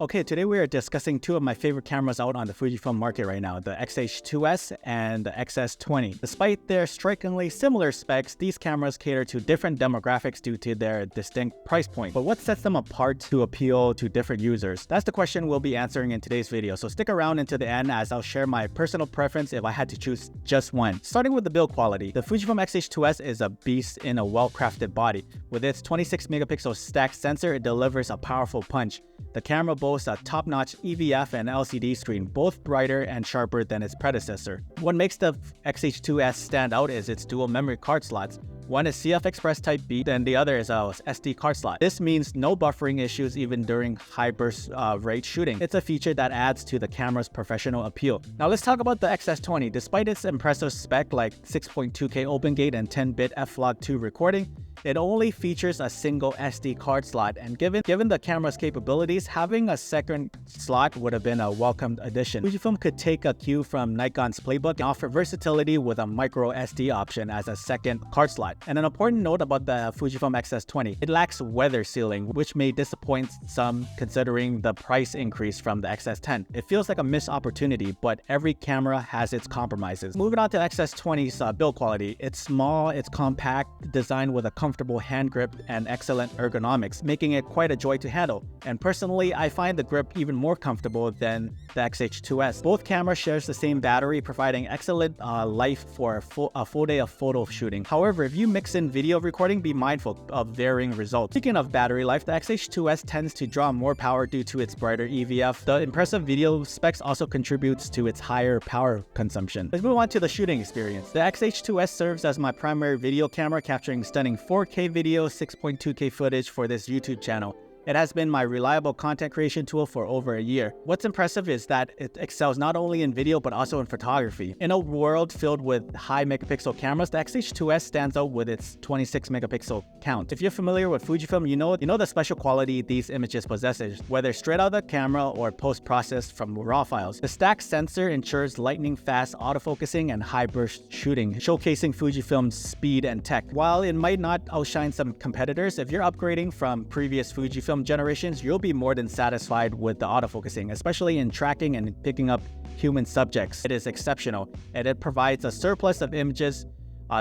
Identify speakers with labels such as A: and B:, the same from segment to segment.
A: Okay, today we are discussing two of my favorite cameras out on the Fujifilm market right now, the XH2s and the XS20. Despite their strikingly similar specs, these cameras cater to different demographics due to their distinct price point. But what sets them apart to appeal to different users? That's the question we'll be answering in today's video, so stick around until the end as I'll share my personal preference if I had to choose just one. Starting with the build quality, the Fujifilm XH2s is a beast in a well-crafted body. With its 26 megapixel stacked sensor, it delivers a powerful punch. The camera boasts a top-notch EVF and LCD screen, both brighter and sharper than its predecessor. What makes the XH2s stand out is its dual memory card slots. One is CF Express Type B, and the other is a SD card slot. This means no buffering issues even during high burst rate shooting. It's a feature that adds to the camera's professional appeal. Now let's talk about the XS20. Despite its impressive spec like 6.2K open gate and 10-bit f-log2 recording, it only features a single SD card slot, and given the camera's capabilities, having a second slot would have been a welcomed addition. Fujifilm could take a cue from Nikon's playbook and offer versatility with a micro SD option as a second card slot. And an important note about the Fujifilm XS20, it lacks weather sealing, which may disappoint some considering the price increase from the XS10. It feels like a missed opportunity, but every camera has its compromises. Moving on to XS20's build quality, it's small, it's compact, designed with a comfortable hand grip and excellent ergonomics, making it quite a joy to handle. And personally, I find the grip even more comfortable than the XH2s. Both cameras share the same battery, providing excellent life for a full day of photo shooting. However, if you mix in video recording, be mindful of varying results. Speaking of battery life, the XH2s tends to draw more power due to its brighter EVF. The impressive video specs also contributes to its higher power consumption. Let's move on to the shooting experience. The XH2s serves as my primary video camera, capturing stunning 4K video, 6.2K footage for this YouTube channel. It has been my reliable content creation tool for over a year. What's impressive is that it excels not only in video but also in photography. In a world filled with high megapixel cameras, the XH2s stands out with its 26 megapixel count. If you're familiar with Fujifilm, you know the special quality these images possess, whether straight out of the camera or post-processed from raw files. The stacked sensor ensures lightning fast autofocusing and high burst shooting, showcasing Fujifilm's speed and tech. While it might not outshine some competitors, if you're upgrading from previous Fujifilm generations, you'll be more than satisfied with the autofocusing, especially in tracking and picking up human subjects. It is exceptional, and it provides a surplus of images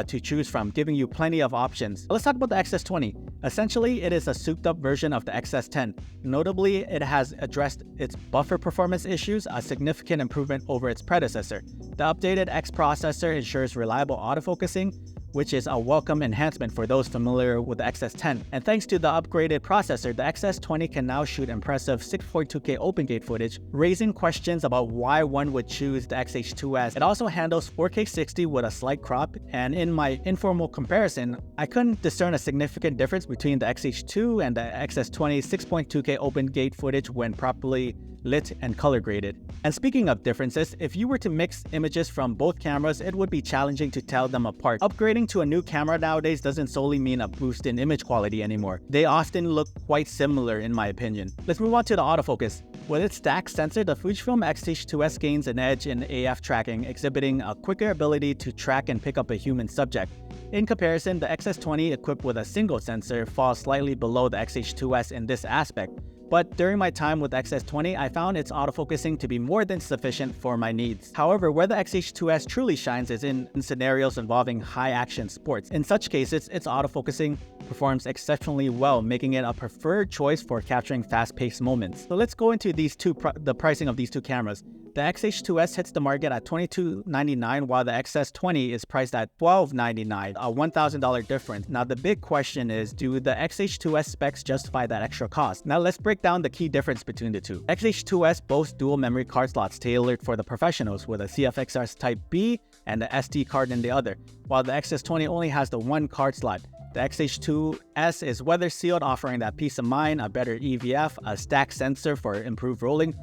A: to choose from, giving you plenty of options. Let's talk about the XS20. Essentially, it is a souped-up version of the XS10. Notably, it has addressed its buffer performance issues, a significant improvement over its predecessor. The updated X processor ensures reliable autofocusing, which is a welcome enhancement for those familiar with the XS10. And thanks to the upgraded processor, the XS20 can now shoot impressive 6.2K open gate footage, raising questions about why one would choose the XH2s. It also handles 4K 60 with a slight crop, and in my informal comparison, I couldn't discern a significant difference between the XH2 and the XS20 6.2K open gate footage when properly lit and color graded. And speaking of differences, if you were to mix images from both cameras, it would be challenging to tell them apart. Upgrading to a new camera nowadays doesn't solely mean a boost in image quality anymore. They often look quite similar in my opinion. Let's move on to the autofocus. With its stacked sensor, the Fujifilm XH2s gains an edge in AF tracking, exhibiting a quicker ability to track and pick up a human subject. In comparison, the XS20, equipped with a single sensor, falls slightly below the XH2s in this aspect. But during my time with XS20, I found its autofocusing to be more than sufficient for my needs. However, where the XH2s truly shines is in scenarios involving high-action sports. In such cases, its autofocusing performs exceptionally well, making it a preferred choice for capturing fast-paced moments. So let's go into the pricing of these two cameras. The XH2s hits the market at $22.99 while the XS20 is priced at $12.99, a $1,000 difference. Now the big question is, do the XH2s specs justify that extra cost? Now let's break down the key difference between the two. XH2s boasts dual memory card slots tailored for the professionals with a CF Express Type B and the SD card in the other, while the XS20 only has the one card slot. The XH2s is weather sealed, offering that peace of mind, a better EVF, a stacked sensor for improved rolling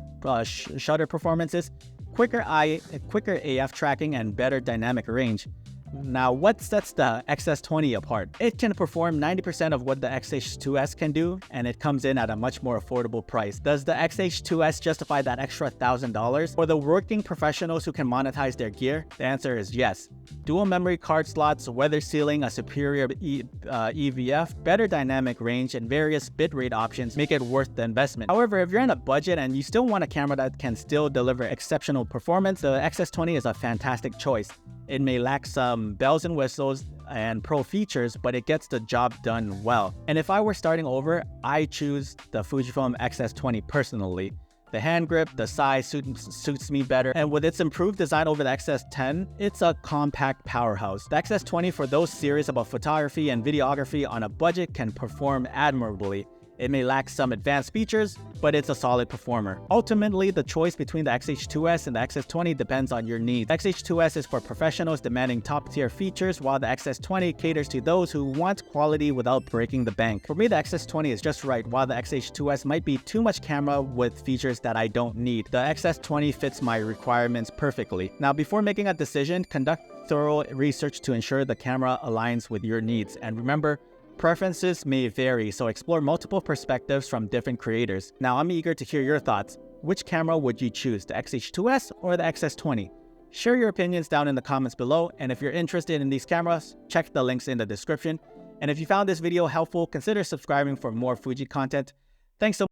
A: shutter performances, quicker AF tracking, and better dynamic range. Now, what sets the XS20 apart? It can perform 90% of what the XH2s can do, and it comes in at a much more affordable price. Does the XH2s justify that extra $1,000? For the working professionals who can monetize their gear, the answer is yes. Dual memory card slots, weather sealing, a superior EVF, better dynamic range, and various bitrate options make it worth the investment. However, if you're in a budget and you still want a camera that can still deliver exceptional performance, the XS20 is a fantastic choice. It may lack some bells and whistles and pro features, but it gets the job done well. And if I were starting over, I choose the Fujifilm XS20 personally. The hand grip, the size suits me better, and with its improved design over the XS10, it's a compact powerhouse. The XS20, for those serious about photography and videography on a budget, can perform admirably. It may lack some advanced features, but it's a solid performer. Ultimately, the choice between the XH2s and the XS20 depends on your needs. The XH2s is for professionals demanding top-tier features, while the XS20 caters to those who want quality without breaking the bank. For me, the XS20 is just right, while the XH2s might be too much camera with features that I don't need. The XS20 fits my requirements perfectly. Now, before making a decision, conduct thorough research to ensure the camera aligns with your needs. And remember, preferences may vary, so explore multiple perspectives from different creators. Now, I'm eager to hear your thoughts. Which camera would you choose, the XH2s or the XS20? Share your opinions down in the comments below, and if you're interested in these cameras, check the links in the description. And if you found this video helpful, consider subscribing for more Fuji content. Thanks so much.